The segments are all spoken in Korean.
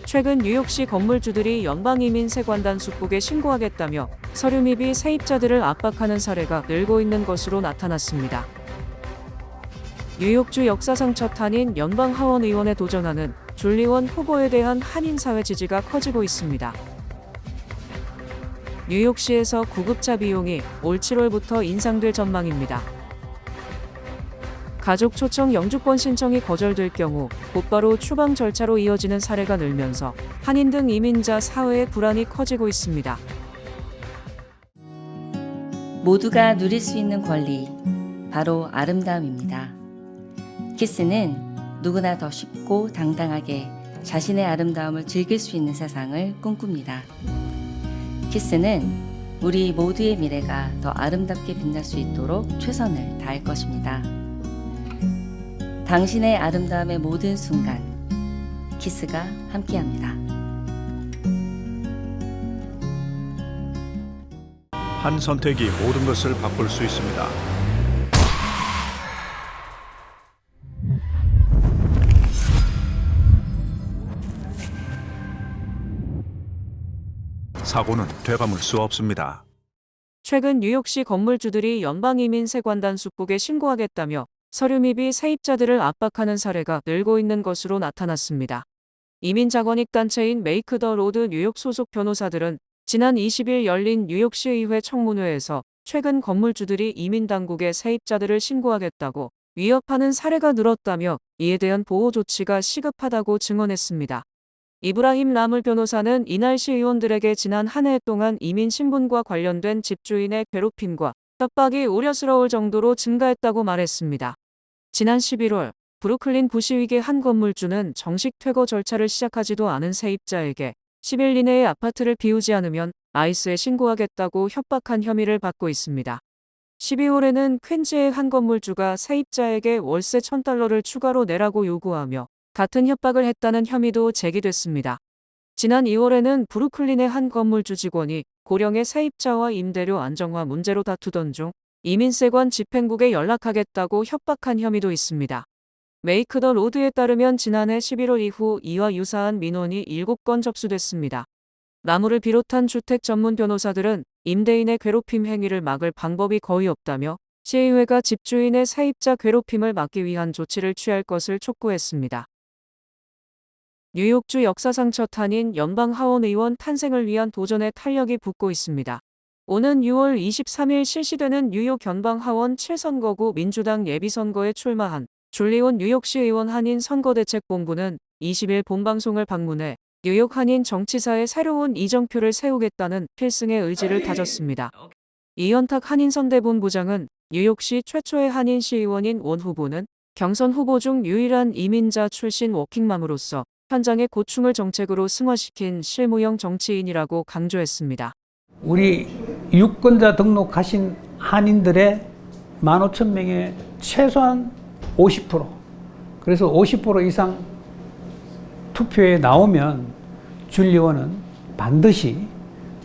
최근 뉴욕시 건물주들이 연방이민세관단 숙북에 신고하겠다며 서류 미비 세입자들을 압박하는 사례가 늘고 있는 것으로 나타났습니다. 뉴욕주 역사상 첫 한인 연방 하원 의원에 도전하는 줄리원 후보에 대한 한인사회 지지가 커지고 있습니다. 뉴욕시에서 구급차 비용이 올 7월부터 인상될 전망입니다. 가족 초청 영주권 신청이 거절될 경우 곧바로 추방 절차로 이어지는 사례가 늘면서 한인 등 이민자 사회의 불안이 커지고 있습니다. 모두가 누릴 수 있는 권리, 바로 아름다움입니다. 키스는 누구나 더 쉽고 당당하게 자신의 아름다움을 즐길 수 있는 세상을 꿈꿉니다. 키스는 우리 모두의 미래가 더 아름답게 빛날 수 있도록 최선을 다할 것입니다. 당신의 아름다움의 모든 순간, 키스가 함께합니다. 한 선택이 모든 것을 바꿀 수 있습니다. 사고는 되감을 수 없습니다. 최근 뉴욕시 건물주들이 연방이민세관단 숙북에 신고하겠다며 서류 미비 세입자들을 압박하는 사례가 늘고 있는 것으로 나타났습니다. 이민자권익단체인 메이크 더 로드 뉴욕 소속 변호사들은 지난 20일 열린 뉴욕시 의회 청문회에서 최근 건물주들이 이민당국에 세입자들을 신고하겠다고 위협하는 사례가 늘었다며 이에 대한 보호 조치가 시급하다고 증언했습니다. 이브라힘 라물 변호사는 이날 시의원들에게 지난 한 해 동안 이민 신분과 관련된 집주인의 괴롭힘과 협박이 우려스러울 정도로 증가했다고 말했습니다. 지난 11월 브루클린 부시윅의 한 건물주는 정식 퇴거 절차를 시작하지도 않은 세입자에게 10일 이내에 아파트를 비우지 않으면 아이스에 신고하겠다고 협박한 혐의를 받고 있습니다. 12월에는 퀸즈의 한 건물주가 세입자에게 월세 $1,000를 추가로 내라고 요구하며 같은 협박을 했다는 혐의도 제기됐습니다. 지난 2월에는 브루클린의 한 건물주 직원이 고령의 세입자와 임대료 안정화 문제로 다투던 중 이민세관 집행국에 연락하겠다고 협박한 혐의도 있습니다. 메이크 더 로드에 따르면 지난해 11월 이후 이와 유사한 민원이 7건 접수됐습니다. 나무를 비롯한 주택 전문 변호사들은 임대인의 괴롭힘 행위를 막을 방법이 거의 없다며 시의회가 집주인의 세입자 괴롭힘을 막기 위한 조치를 취할 것을 촉구했습니다. 뉴욕주 역사상 첫 한인 연방 하원 의원 탄생을 위한 도전에 탄력이 붙고 있습니다. 오는 6월 23일 실시되는 뉴욕 연방 하원 7선거구 민주당 예비선거에 출마한 줄리원 뉴욕시 의원 한인 선거대책본부는 20일 본방송을 방문해 뉴욕 한인 정치사에 새로운 이정표를 세우겠다는 필승의 의지를 다졌습니다. 이현탁 한인선대본부장은 뉴욕시 최초의 한인 시의원인 원 후보는 경선 후보 중 유일한 이민자 출신 워킹맘으로서 현장의 고충을 정책으로 승화시킨 실무형 정치인이라고 강조했습니다. 우리 유권자 등록하신 한인들의 15,000명의 최소한 50%, 그래서 50% 이상 투표에 나오면 줄리원은 반드시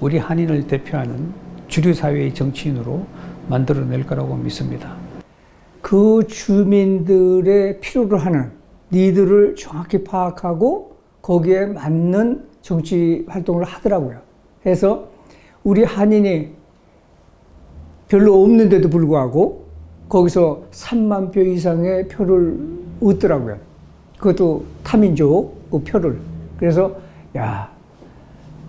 우리 한인을 대표하는 주류 사회의 정치인으로 만들어낼 거라고 믿습니다. 그 주민들의 필요로 하는 니들을 정확히 파악하고 거기에 맞는 정치 활동을 하더라고요. 해서 우리 한인이 별로 없는데도 불구하고 거기서 3만 표 이상의 표를 얻더라고요. 그것도 타민족 그 표를. 그래서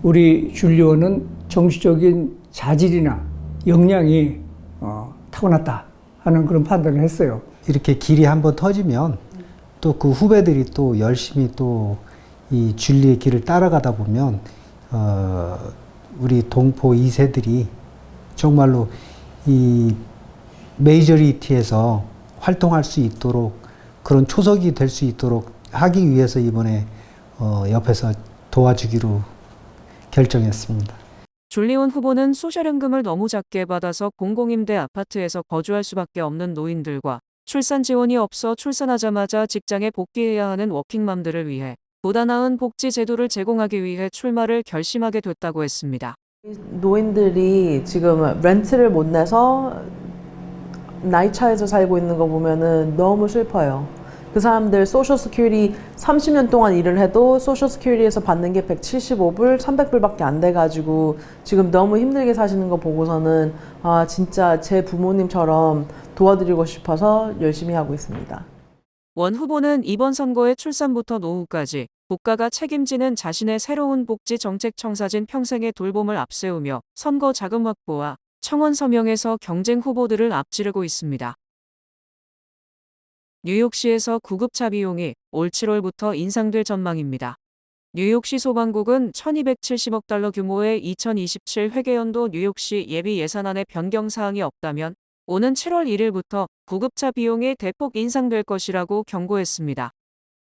우리 줄리원은 정치적인 자질이나 역량이 타고났다 하는 그런 판단을 했어요. 이렇게 길이 한번 터지면 또 그 후배들이 또 열심히 또 이 줄리의 길을 따라가다 보면 우리 동포 2세들이 정말로 이 메이저리티에서 활동할 수 있도록 그런 초석이 될 수 있도록 하기 위해서 이번에 옆에서 도와주기로 결정했습니다. 줄리원 후보는 소셜연금을 너무 작게 받아서 공공임대 아파트에서 거주할 수밖에 없는 노인들과 출산 지원이 없어 출산하자마자 직장에 복귀해야 하는 워킹맘들을 위해 보다 나은 복지 제도를 제공하기 위해 출마를 결심하게 됐다고 했습니다. 노인들이 지금 렌트를 못 내서 나이차에서 살고 있는 거 보면은 너무 슬퍼요. 그 사람들 소셜 스큐리티 30년 동안 일을 해도 소셜 스큐리티에서 받는 게 175불, 300불밖에 안 돼가지고 지금 너무 힘들게 사시는 거 보고서는 아 진짜 제 부모님처럼 도와드리고 싶어서 열심히 하고 있습니다. 원 후보는 이번 선거의 출산부터 노후까지 국가가 책임지는 자신의 새로운 복지 정책 청사진 평생의 돌봄을 앞세우며 선거 자금 확보와 청원 서명에서 경쟁 후보들을 앞지르고 있습니다. 뉴욕시에서 구급차 비용이 올 7월부터 인상될 전망입니다. 뉴욕시 소방국은 1270억 달러 규모의 2027 회계연도 뉴욕시 예비 예산안에 변경 사항이 없다면 오는 7월 1일부터 구급차 비용이 대폭 인상될 것이라고 경고했습니다.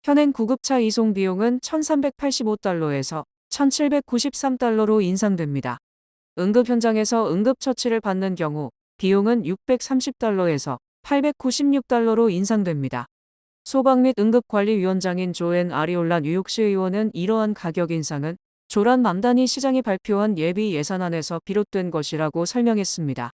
현행 구급차 이송 비용은 1385달러에서 1793달러로 인상됩니다. 응급 현장에서 응급처치를 받는 경우 비용은 630달러에서 896달러로 인상됩니다. 소방 및 응급관리위원장인 조앤 아리올라 뉴욕시 의원은 이러한 가격 인상은 조란 맘다니 시장이 발표한 예비 예산안에서 비롯된 것이라고 설명했습니다.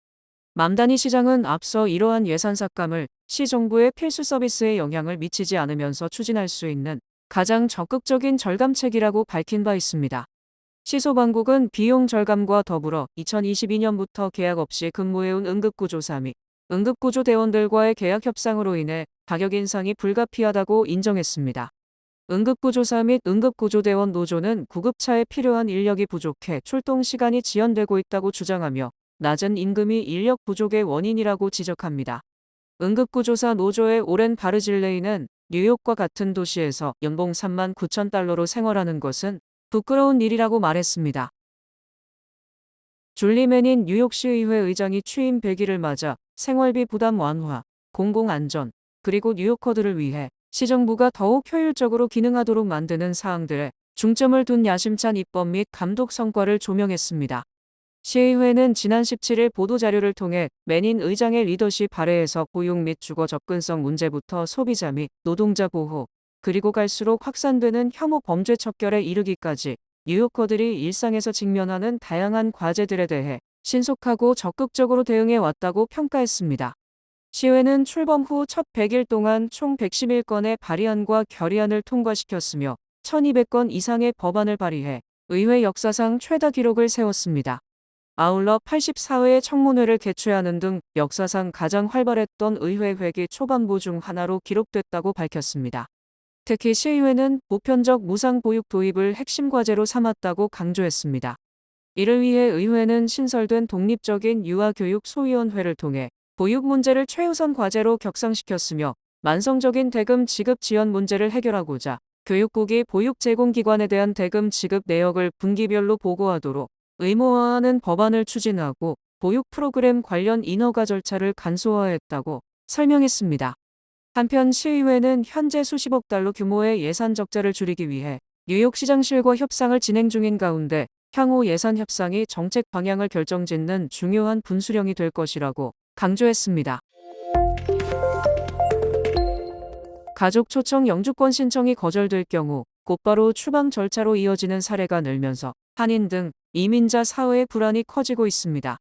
맘다니 시장은 앞서 이러한 예산 삭감을 시 정부의 필수 서비스에 영향을 미치지 않으면서 추진할 수 있는 가장 적극적인 절감책이라고 밝힌 바 있습니다. 시소방국은 비용 절감과 더불어 2022년부터 계약 없이 근무해온 응급구조사 및 응급구조대원들과의 계약 협상으로 인해 가격 인상이 불가피하다고 인정했습니다. 응급구조사 및 응급구조대원 노조는 구급차에 필요한 인력이 부족해 출동 시간이 지연되고 있다고 주장하며 낮은 임금이 인력 부족의 원인이라고 지적합니다. 응급구조사 노조의 오렌 바르질레이는 뉴욕과 같은 도시에서 연봉 3만 9천 달러로 생활하는 것은 부끄러운 일이라고 말했습니다. 줄리 맨인 뉴욕시 의회 의장이 취임 100일을 맞아 생활비 부담 완화, 공공안전, 그리고 뉴요커들을 위해 시정부가 더욱 효율적으로 기능하도록 만드는 사항들에 중점을 둔 야심찬 입법 및 감독 성과를 조명했습니다. 시의회는 지난 17일 보도자료를 통해 맨인 의장의 리더십 발해에서 보육 및 주거 접근성 문제부터 소비자 및 노동자 보호, 그리고 갈수록 확산되는 혐오 범죄 척결에 이르기까지 뉴요커들이 일상에서 직면하는 다양한 과제들에 대해 신속하고 적극적으로 대응해 왔다고 평가했습니다. 시의회는 출범 후 첫 100일 동안 총 111건의 발의안과 결의안을 통과시켰으며 1200건 이상의 법안을 발의해 의회 역사상 최다 기록을 세웠습니다. 아울러 84회의 청문회를 개최하는 등 역사상 가장 활발했던 의회 회기 초반부 중 하나로 기록됐다고 밝혔습니다. 특히 시의회는 보편적 무상보육 도입을 핵심 과제로 삼았다고 강조했습니다. 이를 위해 의회는 신설된 독립적인 유아교육 소위원회를 통해 보육 문제를 최우선 과제로 격상시켰으며 만성적인 대금 지급 지연 문제를 해결하고자 교육국이 보육 제공기관에 대한 대금 지급 내역을 분기별로 보고하도록 의무화하는 법안을 추진하고 보육 프로그램 관련 인허가 절차를 간소화했다고 설명했습니다. 한편 시의회는 현재 수십억 달러 규모의 예산 적자를 줄이기 위해 뉴욕시장실과 협상을 진행 중인 가운데 향후 예산 협상이 정책 방향을 결정짓는 중요한 분수령이 될 것이라고 강조했습니다. 가족 초청 영주권 신청이 거절될 경우 곧바로 추방 절차로 이어지는 사례가 늘면서 한인 등 이민자 사회의 불안이 커지고 있습니다.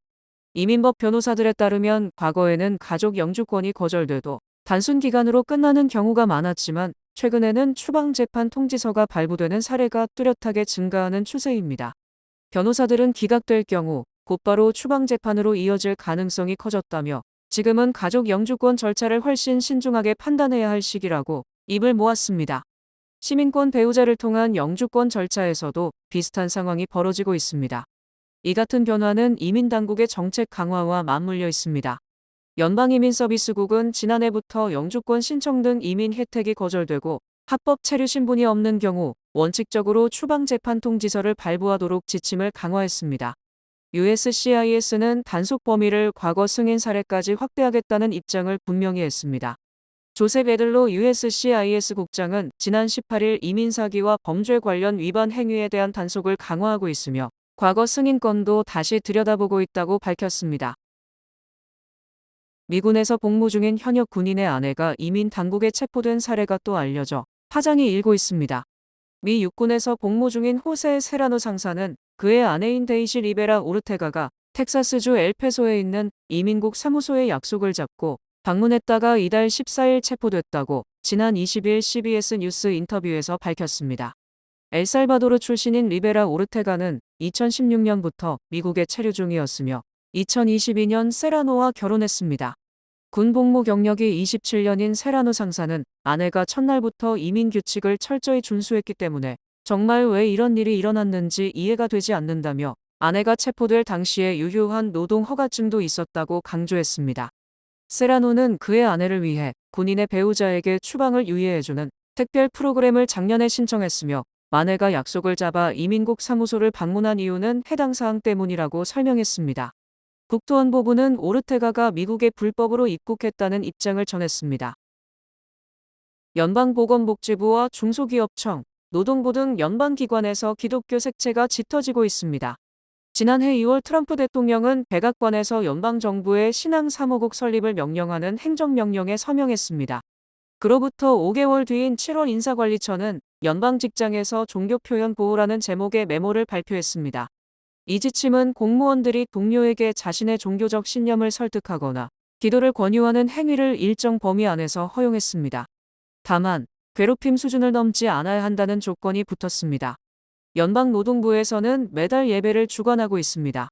이민법 변호사들에 따르면 과거에는 가족 영주권이 거절돼도 단순 기간으로 끝나는 경우가 많았지만 최근에는 추방 재판 통지서가 발부되는 사례가 뚜렷하게 증가하는 추세입니다. 변호사들은 기각될 경우 곧바로 추방 재판으로 이어질 가능성이 커졌다며 지금은 가족 영주권 절차를 훨씬 신중하게 판단해야 할 시기라고 입을 모았습니다. 시민권 배우자를 통한 영주권 절차에서도 비슷한 상황이 벌어지고 있습니다. 이 같은 변화는 이민당국의 정책 강화와 맞물려 있습니다. 연방이민서비스국은 지난해부터 영주권 신청 등 이민 혜택이 거절되고 합법 체류 신분이 없는 경우 원칙적으로 추방 재판 통지서를 발부하도록 지침을 강화했습니다. USCIS는 단속 범위를 과거 승인 사례까지 확대하겠다는 입장을 분명히 했습니다. 조셉 에들로 USCIS 국장은 지난 18일 이민 사기와 범죄 관련 위반 행위에 대한 단속을 강화하고 있으며 과거 승인권도 다시 들여다보고 있다고 밝혔습니다. 미군에서 복무 중인 현역 군인의 아내가 이민 당국에 체포된 사례가 또 알려져 파장이 일고 있습니다. 미 육군에서 복무 중인 호세 세라노 상사는 그의 아내인 데이시 리베라 오르테가가 텍사스주 엘페소에 있는 이민국 사무소에 약속을 잡고 방문했다가 이달 14일 체포됐다고 지난 20일 CBS 뉴스 인터뷰에서 밝혔습니다. 엘살바도르 출신인 리베라 오르테가는 2016년부터 미국에 체류 중이었으며 2022년 세라노와 결혼했습니다. 군 복무 경력이 27년인 세라노 상사는 아내가 첫날부터 이민 규칙을 철저히 준수했기 때문에 정말 왜 이런 일이 일어났는지 이해가 되지 않는다며 아내가 체포될 당시에 유효한 노동 허가증도 있었다고 강조했습니다. 세라노는 그의 아내를 위해 군인의 배우자에게 추방을 유예해주는 특별 프로그램을 작년에 신청했으며 아내가 약속을 잡아 이민국 사무소를 방문한 이유는 해당 사항 때문이라고 설명했습니다. 국토안보부는 오르테가가 미국에 불법으로 입국했다는 입장을 전했습니다. 연방보건복지부와 중소기업청, 노동부 등 연방기관에서 기독교 색채가 짙어지고 있습니다. 지난해 2월 트럼프 대통령은 백악관에서 연방정부의 신앙사무국 설립을 명령하는 행정명령에 서명했습니다. 그로부터 5개월 뒤인 7월 인사관리처는 연방직장에서 종교표현 보호라는 제목의 메모를 발표했습니다. 이 지침은 공무원들이 동료에게 자신의 종교적 신념을 설득하거나 기도를 권유하는 행위를 일정 범위 안에서 허용했습니다. 다만 괴롭힘 수준을 넘지 않아야 한다는 조건이 붙었습니다. 연방노동부에서는 매달 예배를 주관하고 있습니다.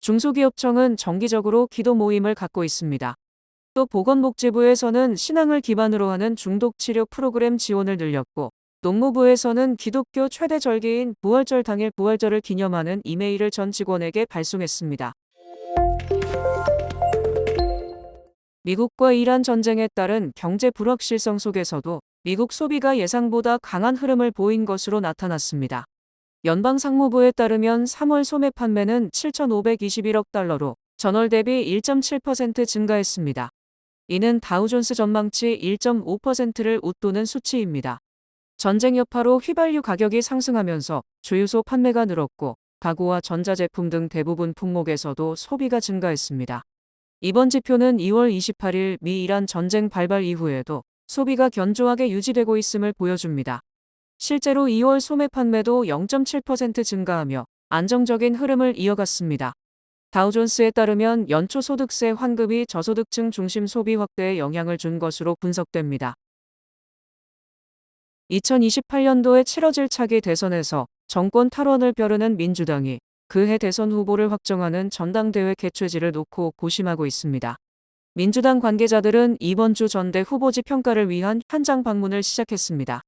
중소기업청은 정기적으로 기도 모임을 갖고 있습니다. 또 보건복지부에서는 신앙을 기반으로 하는 중독치료 프로그램 지원을 늘렸고 농무부에서는 기독교 최대 절기인 부활절 당일 부활절을 기념하는 이메일을 전 직원에게 발송했습니다. 미국과 이란 전쟁에 따른 경제 불확실성 속에서도 미국 소비가 예상보다 강한 흐름을 보인 것으로 나타났습니다. 연방상무부에 따르면 3월 소매 판매는 7,521억 달러로 전월 대비 1.7% 증가했습니다. 이는 다우존스 전망치 1.5%를 웃도는 수치입니다. 전쟁 여파로 휘발유 가격이 상승하면서 주유소 판매가 늘었고 가구와 전자제품 등 대부분 품목에서도 소비가 증가했습니다. 이번 지표는 2월 28일 미 이란 전쟁 발발 이후에도 소비가 견조하게 유지되고 있음을 보여줍니다. 실제로 2월 소매 판매도 0.7% 증가하며 안정적인 흐름을 이어갔습니다. 다우존스에 따르면 연초 소득세 환급이 저소득층 중심 소비 확대에 영향을 준 것으로 분석됩니다. 2028년도에 치러질 차기 대선에서 정권 탈원을 벼르는 민주당이 그해 대선 후보를 확정하는 전당대회 개최지를 놓고 고심하고 있습니다. 민주당 관계자들은 이번 주 전대 후보지 평가를 위한 현장 방문을 시작했습니다.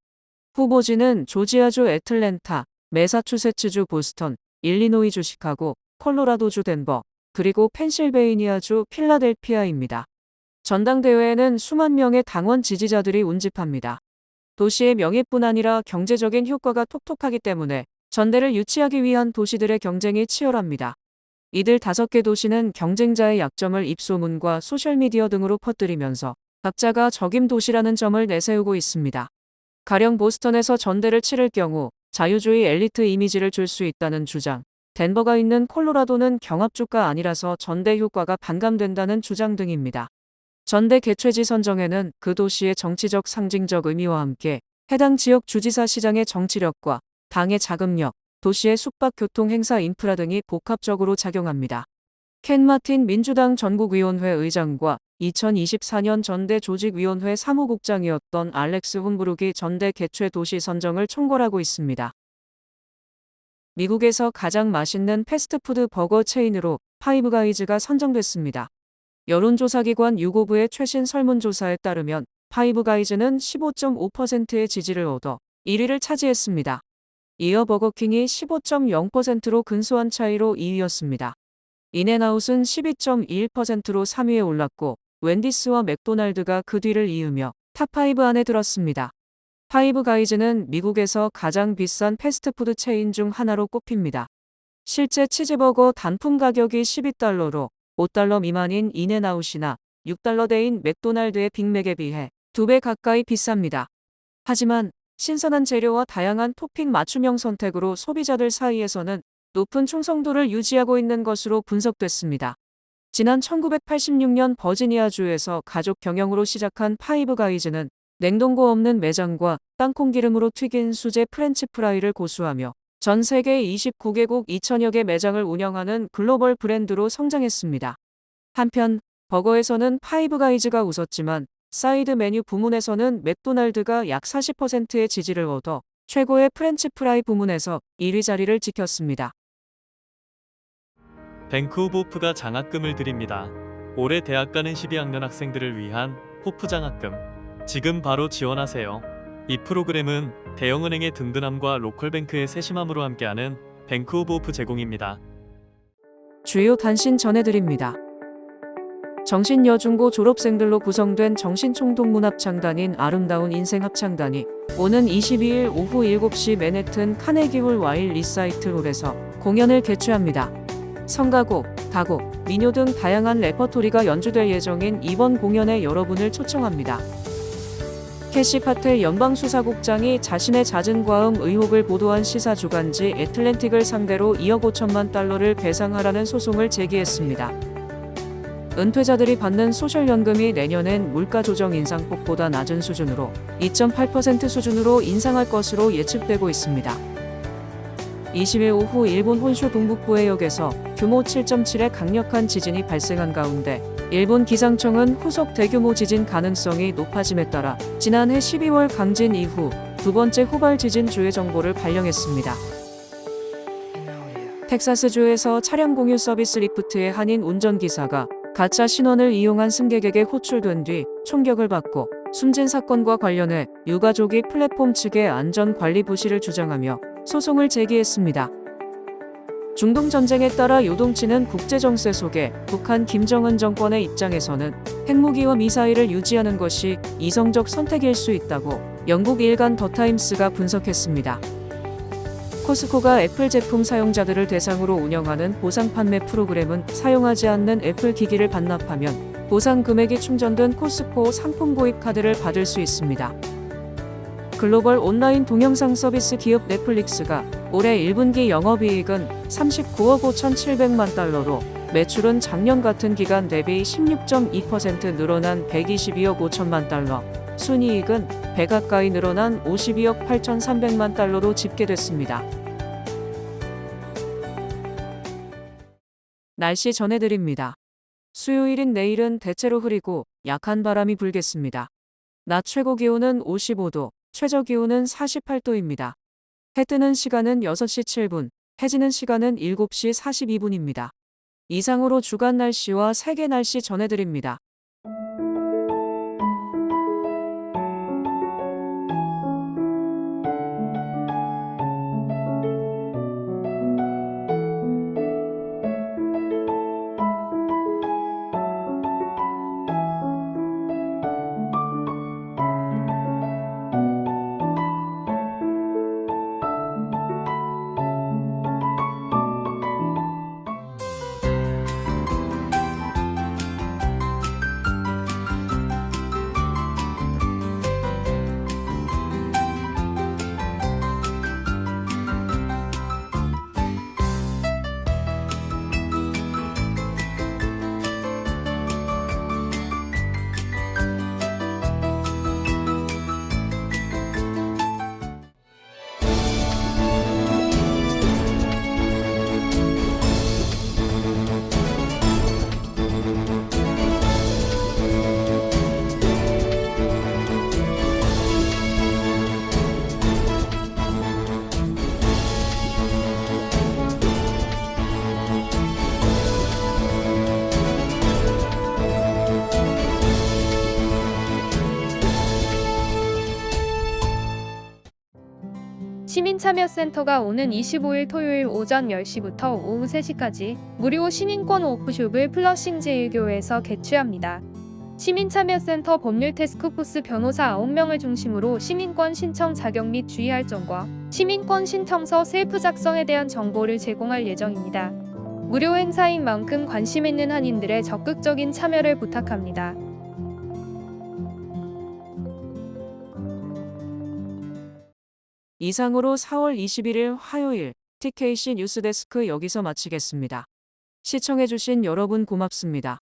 후보지는 조지아주 애틀랜타, 매사추세츠주 보스턴, 일리노이주 시카고, 콜로라도주 덴버, 그리고 펜실베이니아주 필라델피아입니다. 전당대회에는 수만 명의 당원 지지자들이 운집합니다. 도시의 명예뿐 아니라 경제적인 효과가 톡톡하기 때문에 전대를 유치하기 위한 도시들의 경쟁이 치열합니다. 이들 5개 도시는 경쟁자의 약점을 입소문과 소셜미디어 등으로 퍼뜨리면서 각자가 적임 도시라는 점을 내세우고 있습니다. 가령 보스턴에서 전대를 치를 경우 자유주의 엘리트 이미지를 줄 수 있다는 주장, 덴버가 있는 콜로라도는 경합주가 아니라서 전대 효과가 반감된다는 주장 등입니다. 전대 개최지 선정에는 그 도시의 정치적 상징적 의미와 함께 해당 지역 주지사 시장의 정치력과 당의 자금력, 도시의 숙박 교통 행사 인프라 등이 복합적으로 작용합니다. 켄 마틴 민주당 전국위원회 의장과 2024년 전대 조직위원회 사무국장이었던 알렉스 훔브룩이 전대 개최 도시 선정을 총괄하고 있습니다. 미국에서 가장 맛있는 패스트푸드 버거 체인으로 파이브가이즈가 선정됐습니다. 여론조사기관 유고브의 최신 설문조사에 따르면 파이브가이즈는 15.5%의 지지를 얻어 1위를 차지했습니다. 이어 버거킹이 15.0%로 근소한 차이로 2위였습니다. 인앤아웃은 12.21%로 3위에 올랐고 웬디스와 맥도날드가 그 뒤를 이으며 탑5 안에 들었습니다. 파이브가이즈는 미국에서 가장 비싼 패스트푸드 체인 중 하나로 꼽힙니다. 실제 치즈버거 단품 가격이 12달러로 5달러 미만인 인앤아웃이나 6달러대인 맥도날드의 빅맥에 비해 2배 가까이 비쌉니다. 하지만 신선한 재료와 다양한 토핑 맞춤형 선택으로 소비자들 사이에서는 높은 충성도를 유지하고 있는 것으로 분석됐습니다. 지난 1986년 버지니아주에서 가족 경영으로 시작한 파이브가이즈는 냉동고 없는 매장과 땅콩기름으로 튀긴 수제 프렌치 프라이를 고수하며 전 세계 29개국 2천여 개 매장을 운영하는 글로벌 브랜드로 성장했습니다. 한편 버거에서는 파이브가이즈가 웃었지만 사이드 메뉴 부문에서는 맥도날드가 약 40%의 지지를 얻어 최고의 프렌치 프라이 부문에서 1위 자리를 지켰습니다. 뱅크 오브 호프가 장학금을 드립니다. 올해 대학 가는 12학년 학생들을 위한 호프 장학금. 지금 바로 지원하세요. 이 프로그램은 대형은행의 든든함과 로컬뱅크의 세심함으로 함께하는 뱅크 오브 호프 제공입니다. 주요 단신 전해드립니다. 정신여중고 졸업생들로 구성된 정신총동문합창단인 아름다운 인생합창단이 오는 22일 오후 7시 맨해튼 카네기홀 와일 리사이틀홀에서 공연을 개최합니다. 성가곡, 다곡, 민요 등 다양한 레퍼토리가 연주될 예정인 이번 공연에 여러분을 초청합니다. 캐시 파텔 연방수사국장이 자신의 잦은 과음 의혹을 보도한 시사주간지 애틀랜틱을 상대로 2억 5천만 달러를 배상하라는 소송을 제기했습니다. 은퇴자들이 받는 소셜연금이 내년엔 물가조정 인상폭보다 낮은 수준으로 2.8% 수준으로 인상할 것으로 예측되고 있습니다. 20일 오후 일본 혼슈 동북부 해역에서 규모 7.7의 강력한 지진이 발생한 가운데 일본 기상청은 후속 대규모 지진 가능성이 높아짐에 따라 지난해 12월 강진 이후 두 번째 후발 지진 주의 정보를 발령했습니다. 텍사스주에서 차량 공유 서비스 리프트의 한인 운전기사가 가짜 신원을 이용한 승객에게 호출된 뒤 총격을 받고 숨진 사건과 관련해 유가족이 플랫폼 측의 안전관리 부실을 주장하며 소송을 제기했습니다. 중동전쟁에 따라 요동치는 국제정세 속에 북한 김정은 정권의 입장에서는 핵무기와 미사일을 유지하는 것이 이성적 선택일 수 있다고 영국 일간 더타임스가 분석했습니다. 코스코가 애플 제품 사용자들을 대상으로 운영하는 보상 판매 프로그램은 사용하지 않는 애플 기기를 반납하면 보상 금액이 충전된 코스코 상품 구입 카드를 받을 수 있습니다. 글로벌 온라인 동영상 서비스 기업 넷플릭스가 올해 1분기 영업이익은 39억 5,700만 달러로 매출은 작년 같은 기간 대비 16.2% 늘어난 122억 5천만 달러, 순이익은 100 가까이 늘어난 52억 8,300만 달러로 집계됐습니다. 날씨 전해드립니다. 수요일인 내일은 대체로 흐리고 약한 바람이 불겠습니다. 낮 최고 기온은 55도, 최저 기온은 48도입니다. 해 뜨는 시간은 6시 7분, 해 지는 시간은 7시 42분입니다. 이상으로 주간 날씨와 세계 날씨 전해드립니다. 시민참여센터가 오는 25일 토요일 오전 10시부터 오후 3시까지 무료 시민권 워크숍을 플러싱 제1교회에서 개최합니다. 시민참여센터 법률 태스크포스 변호사 9명을 중심으로 시민권 신청 자격 및 주의할 점과 시민권 신청서 셀프 작성에 대한 정보를 제공할 예정입니다. 무료 행사인 만큼 관심 있는 한인들의 적극적인 참여를 부탁합니다. 이상으로 4월 21일 화요일 TKC 뉴스데스크 여기서 마치겠습니다. 시청해주신 여러분 고맙습니다.